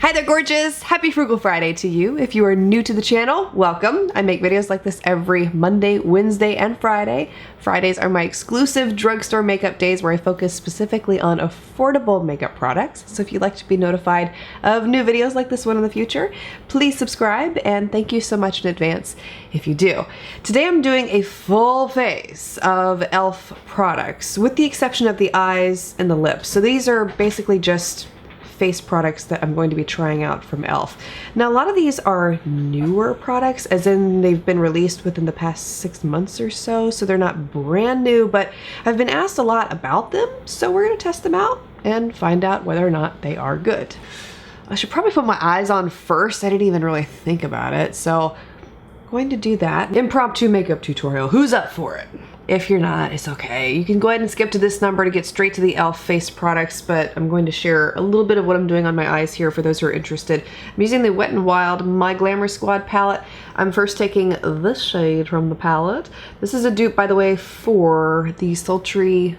Hi there, gorgeous! Happy Frugal Friday to you. If you are new to the channel, welcome. I make videos like this every Monday, Wednesday, and Friday. Fridays are my exclusive drugstore makeup days where I focus specifically on affordable makeup products. So if you'd like to be notified of new videos like this one in the future, please subscribe, and thank you so much in advance if you do. Today I'm doing a full face of e.l.f. products, with the exception of the eyes and the lips. So these are basically just face products that I'm going to be trying out from e.l.f. Now, a lot of these are newer products, as in they've been released within the past 6 months or so, so they're not brand new, but I've been asked a lot about them, so we're gonna test them out and find out whether or not they are good. I should probably put my eyes on first. I didn't even really think about it, so I'm going to do that. Impromptu makeup tutorial. Who's up for it? If you're not, it's okay. You can go ahead and skip to this number to get straight to the e.l.f. face products, but I'm going to share a little bit of what I'm doing on my eyes here for those who are interested. I'm using the Wet n Wild My Glamour Squad palette. I'm first taking this shade from the palette. This is a dupe, by the way, for the Sultry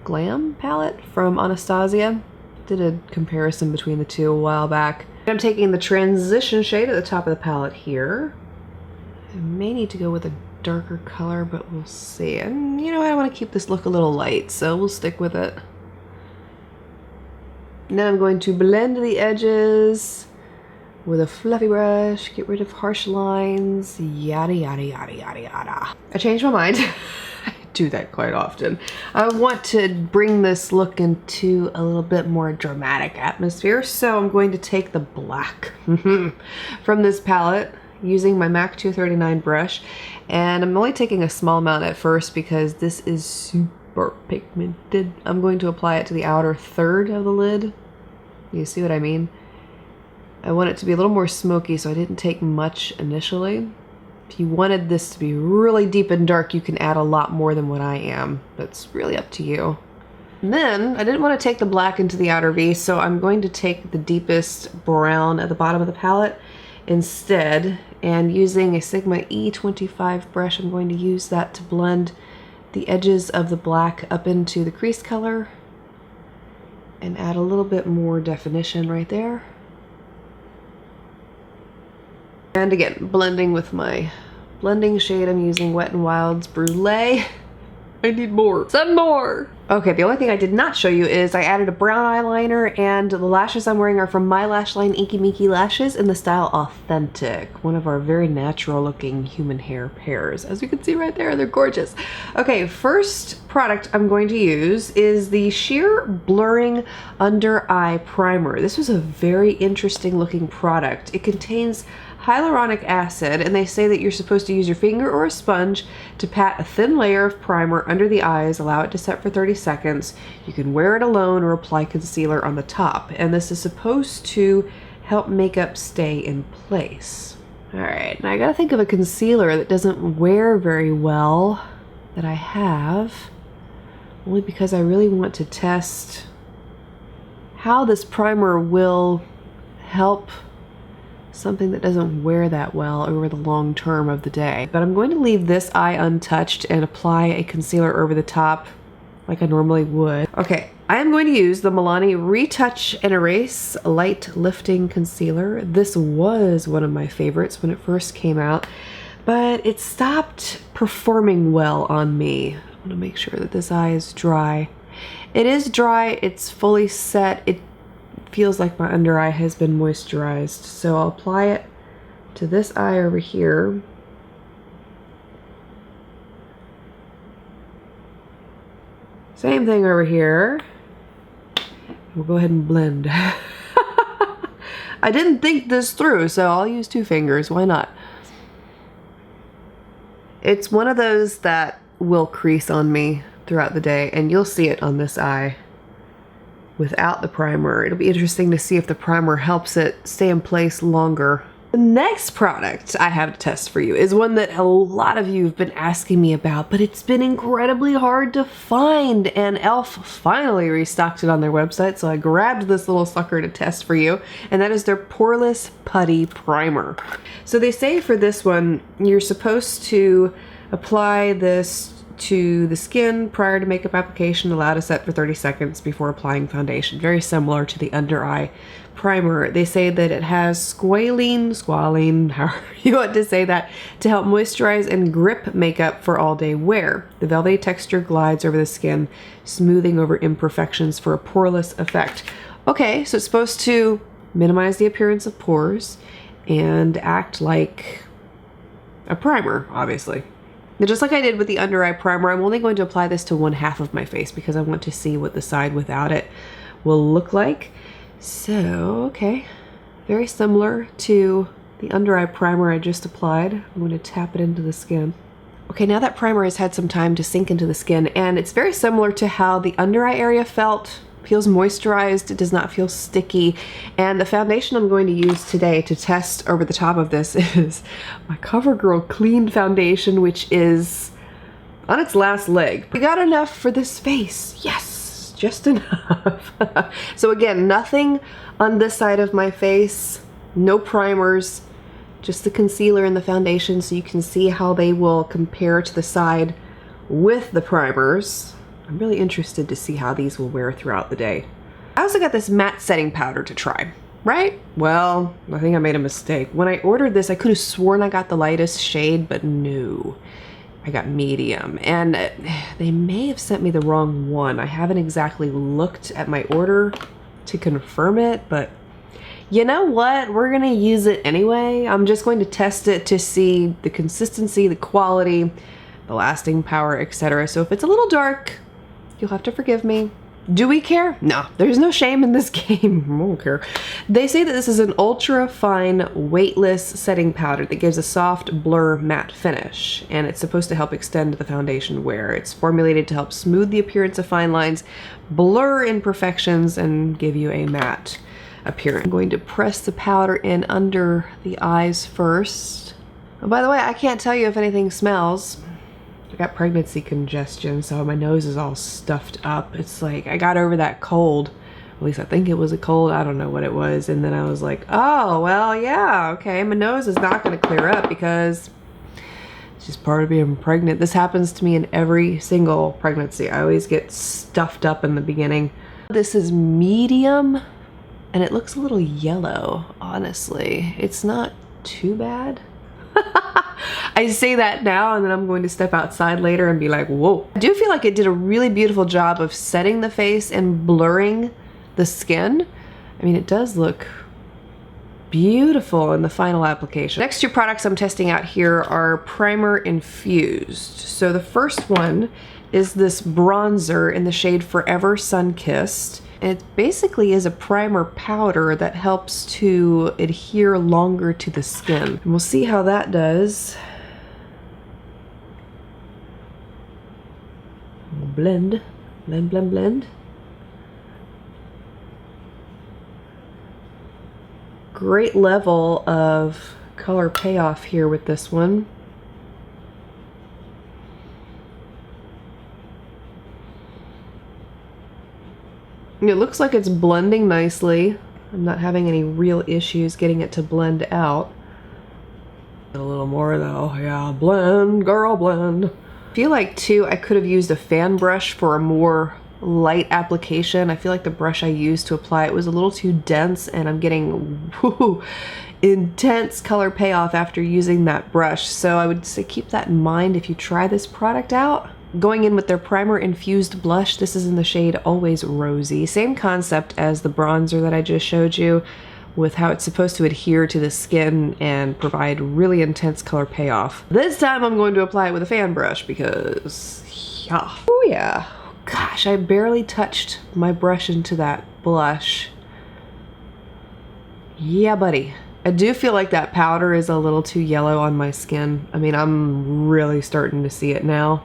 Glam palette from Anastasia. Did a comparison between the two a while back. I'm taking the transition shade at the top of the palette here. I may need to go with a darker color, but we'll see. And you know, I want to keep this look a little light, so we'll stick with it. And then I'm going to blend the edges with a fluffy brush, get rid of harsh lines, yada yada yada yada yada. I changed my mind. I do that quite often. I want to bring this look into a little bit more dramatic atmosphere, so I'm going to take the black from this palette using my MAC 239 brush, and I'm only taking a small amount at first because this is super pigmented. I'm going to apply it to the outer third of the lid. You see what I mean? I want it to be a little more smoky, so I didn't take much initially. If you wanted this to be really deep and dark, you can add a lot more than what I am. That's really up to you. And then I didn't want to take the black into the outer V, so I'm going to take the deepest brown at the bottom of the palette instead, and using a Sigma E25 brush, I'm going to use that to blend the edges of the black up into the crease color and add a little bit more definition right there. And again, blending with my blending shade, I'm using Wet n Wild's Brulee. I need more. Some more! Okay, the only thing I did not show you is I added a brown eyeliner, and the lashes I'm wearing are from My Lash Line Inky Minky Lashes in the style Authentic, one of our very natural looking human hair pairs. As you can see right there, they're gorgeous. Okay, first product I'm going to use is the Sheer Blurring Under Eye Primer. This was a very interesting looking product. It contains hyaluronic acid, and they say that you're supposed to use your finger or a sponge to pat a thin layer of primer under the eyes, allow it to set for 30 seconds. You can wear it alone or apply concealer on the top, and this is supposed to help makeup stay in place. Alright, now I gotta think of a concealer that doesn't wear very well that I have, only because I really want to test how this primer will help something that doesn't wear that well over the long term of the day. But I'm going to leave this eye untouched and apply a concealer over the top like I normally would. Okay, I am going to use the Milani Retouch and Erase Light Lifting Concealer. This was one of my favorites when it first came out, but it stopped performing well on me. I want to make sure that this eye is dry. It is dry, it's fully set. It feels like my under eye has been moisturized, so I'll apply it to this eye over here. Same thing over here. We'll go ahead and blend. I didn't think this through, so I'll use 2 fingers. Why not? It's one of those that will crease on me throughout the day, and you'll see it on this eye without the primer. It'll be interesting to see if the primer helps it stay in place longer. The next product I have to test for you is one that a lot of you have been asking me about, but it's been incredibly hard to find, and e.l.f. finally restocked it on their website, so I grabbed this little sucker to test for you, and that is their Poreless Putty Primer. So they say for this one, you're supposed to apply this to the skin prior to makeup application, allow to set for 30 seconds before applying foundation. Very similar to the under eye primer. They say that it has squalene, however you want to say that, to help moisturize and grip makeup for all day wear. The velvety texture glides over the skin, smoothing over imperfections for a poreless effect. Okay, so it's supposed to minimize the appearance of pores and act like a primer, obviously. Now, just like I did with the under eye primer, I'm only going to apply this to one half of my face because I want to see what the side without it will look like. So, okay, very similar to the under eye primer I just applied. I'm going to tap it into the skin. Okay, now that primer has had some time to sink into the skin, and it's very similar to how the under eye area felt. Feels moisturized, it does not feel sticky. And the foundation I'm going to use today to test over the top of this is my CoverGirl Clean Foundation, which is on its last leg. We got enough for this face, yes. Just enough. So again, nothing on this side of my face, no primers, just the concealer and the foundation so you can see how they will compare to the side with the primers. I'm really interested to see how these will wear throughout the day. I also got this matte setting powder to try, right? Well, I think I made a mistake. When I ordered this, I could have sworn I got the lightest shade, but no. I got medium, and they may have sent me the wrong one. I haven't exactly looked at my order to confirm it, but you know what? We're gonna use it anyway. I'm just going to test it to see the consistency, the quality, the lasting power, etc. So if it's a little dark, you'll have to forgive me. Do we care? No, there's no shame in this game. I don't care. They say that this is an ultra fine, weightless setting powder that gives a soft blur matte finish, and it's supposed to help extend the foundation wear. It's formulated to help smooth the appearance of fine lines, blur imperfections, and give you a matte appearance. I'm going to press the powder in under the eyes first. Oh, by the way, I can't tell you if anything smells. I got pregnancy congestion, so my nose is all stuffed up. It's like I got over that cold. At least I think it was a cold. I don't know what it was. And then I was like, oh, well, yeah, okay. My nose is not going to clear up because it's just part of being pregnant. This happens to me in every single pregnancy. I always get stuffed up in the beginning. This is medium, and it looks a little yellow, honestly. It's not too bad. I say that now, and then I'm going to step outside later and be like, whoa. I do feel like it did a really beautiful job of setting the face and blurring the skin. I mean, it does look beautiful in the final application. Next two products I'm testing out here are primer infused. So the first one is this bronzer in the shade Forever Sun-Kissed. It basically is a primer powder that helps to adhere longer to the skin. And we'll see how that does. Blend, blend, blend, blend. Great level of color payoff here with this one. It looks like it's blending nicely. I'm not having any real issues getting it to blend out. A little more though. Yeah, blend, girl, blend. I feel like too, I could have used a fan brush for a more light application. I feel like the brush I used to apply it was a little too dense, and I'm getting intense color payoff after using that brush. So I would say keep that in mind if you try this product out. Going in with their primer infused blush, this is in the shade Always Rosy. Same concept as the bronzer that I just showed you, with how it's supposed to adhere to the skin and provide really intense color payoff. This time I'm going to apply it with a fan brush because, yeah. Oh yeah. Gosh, I barely touched my brush into that blush. Yeah, buddy. I do feel like that powder is a little too yellow on my skin. I mean, I'm really starting to see it now.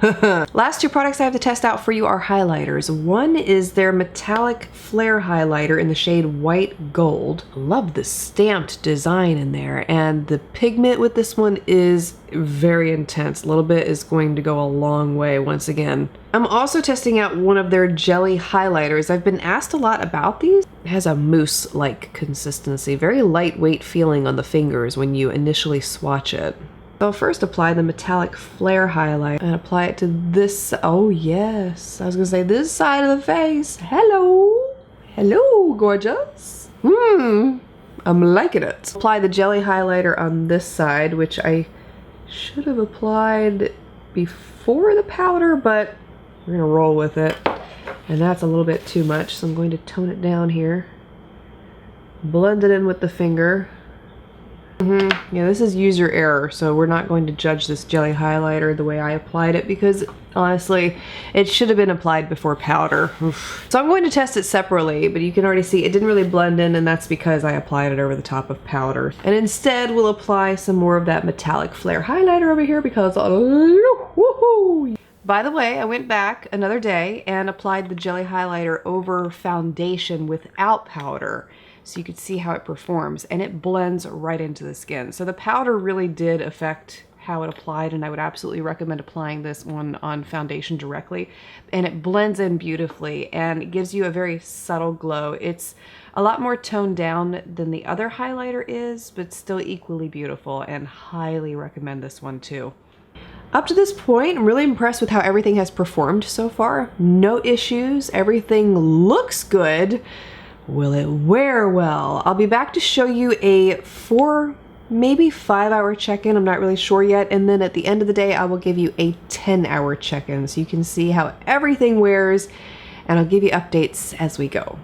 Last two products I have to test out for you are highlighters. One is their metallic flare highlighter in the shade White Gold. Love the stamped design in there, and the pigment with this one is very intense. A little bit is going to go a long way once again. I'm also testing out one of their jelly highlighters. I've been asked a lot about these. It has a mousse-like consistency, very lightweight feeling on the fingers when you initially swatch it. So I'll first apply the metallic flare highlight and apply it to this. Oh yes, I was gonna say this side of the face. Hello, hello, gorgeous. I'm liking it. Apply the jelly highlighter on this side, which I should have applied before the powder, but we're gonna roll with it. And that's a little bit too much, so I'm going to tone it down here. Blend it in with the finger. Yeah, this is user error, so we're not going to judge this jelly highlighter the way I applied it, because honestly, it should have been applied before powder. Oof. So I'm going to test it separately, but you can already see it didn't really blend in, and that's because I applied it over the top of powder. And instead, we'll apply some more of that metallic flare highlighter over here because, woohoo! By the way, I went back another day and applied the jelly highlighter over foundation without powder, so you could see how it performs, and it blends right into the skin. So the powder really did affect how it applied, and I would absolutely recommend applying this one on foundation directly. And it blends in beautifully, and it gives you a very subtle glow. It's a lot more toned down than the other highlighter is, but still equally beautiful, and highly recommend this one too. Up to this point, I'm really impressed with how everything has performed so far. No issues, everything looks good. Will it wear well? I'll be back to show you a 4, maybe 5-hour check-in. I'm not really sure yet. And then at the end of the day, I will give you a 10-hour check-in so you can see how everything wears, and I'll give you updates as we go.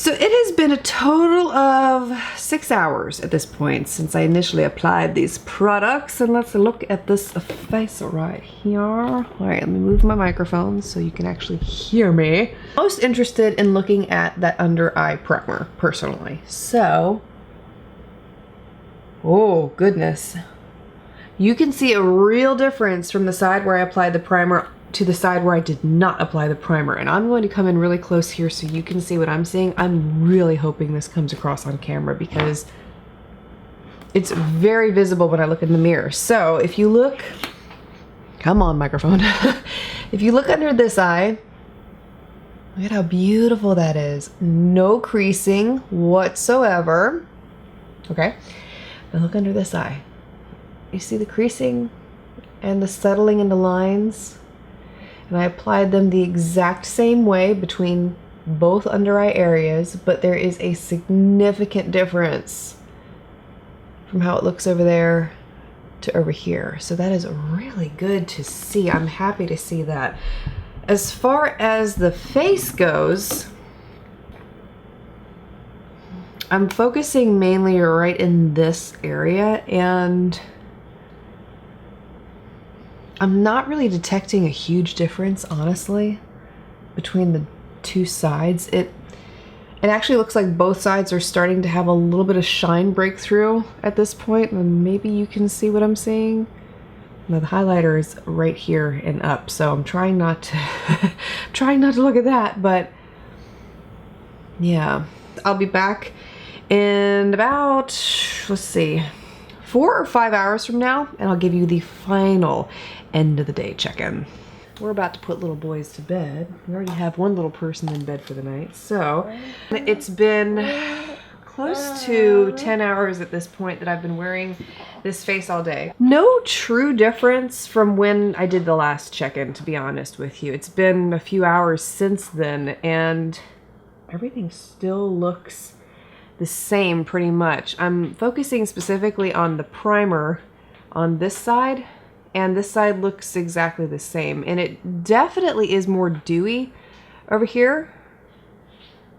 So it has been a total of 6 hours at this point since I initially applied these products. And let's look at this face right here. All right, let me move my microphone so you can actually hear me. Most interested in looking at that under eye primer, personally. So, oh goodness. You can see a real difference from the side where I applied the primer to the side where I did not apply the primer. And I'm going to come in really close here so you can see what I'm seeing. I'm really hoping this comes across on camera because it's very visible when I look in the mirror. So if you look, come on microphone. If you look under this eye, look at how beautiful that is. No creasing whatsoever. Okay, now look under this eye. You see the creasing and the settling into lines? And I applied them the exact same way between both under eye areas, but there is a significant difference from how it looks over there to over here. So that is really good to see. I'm happy to see that. As far as the face goes, I'm focusing mainly right in this area, and I'm not really detecting a huge difference, honestly, between the two sides. It actually looks like both sides are starting to have a little bit of shine breakthrough at this point, and maybe you can see what I'm seeing. Now the highlighter is right here and up, so I'm trying not to trying not to look at that, but yeah. I'll be back in about, let's see, 4 or 5 hours from now, and I'll give you the final end of the day check-in. We're about to put little boys to bed. We already have one little person in bed for the night. So it's been close to 10 hours at this point that I've been wearing this face all day. No true difference from when I did the last check-in, to be honest with you. It's been a few hours since then, and everything still looks the same pretty much. I'm focusing specifically on the primer on this side, and this side looks exactly the same, and it definitely is more dewy over here.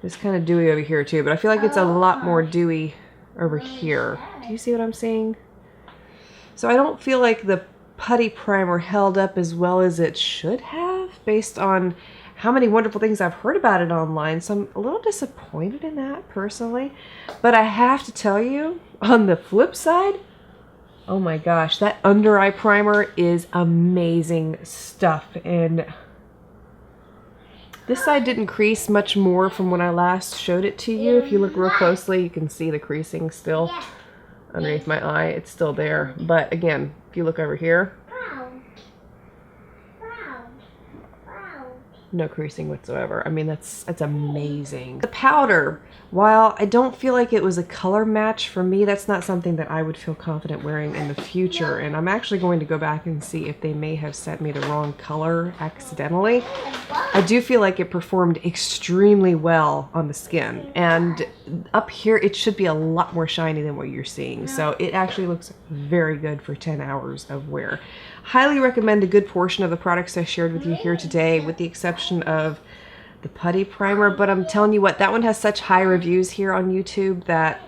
It's kind of dewy over here too, but I feel like it's a lot more dewy over here. Do you see what I'm saying? So I don't feel like the putty primer held up as well as it should have based on how many wonderful things I've heard about it online. So I'm a little disappointed in that personally, but I have to tell you, on the flip side, oh my gosh, that under eye primer is amazing stuff. And this side didn't crease much more from when I last showed it to you. If you look real closely, you can see the creasing still underneath my eye. It's still there. But again, if you look over here, no creasing whatsoever. I mean, that's amazing. The powder, while I don't feel like it was a color match for me, that's not something that I would feel confident wearing in the future. And I'm actually going to go back and see if they may have sent me the wrong color accidentally. I do feel like it performed extremely well on the skin. And up here, it should be a lot more shiny than what you're seeing. So it actually looks very good for 10 hours of wear. Highly recommend a good portion of the products I shared with you here today, with the exception of the putty primer. But I'm telling you what, that one has such high reviews here on YouTube that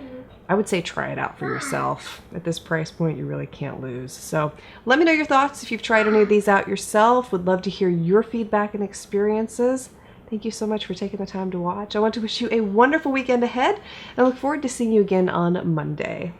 I would say try it out for yourself. At this price point, you really can't lose. So let me know your thoughts if you've tried any of these out yourself. Would love to hear your feedback and experiences. Thank you so much for taking the time to watch. I want to wish you a wonderful weekend ahead and I look forward to seeing you again on Monday.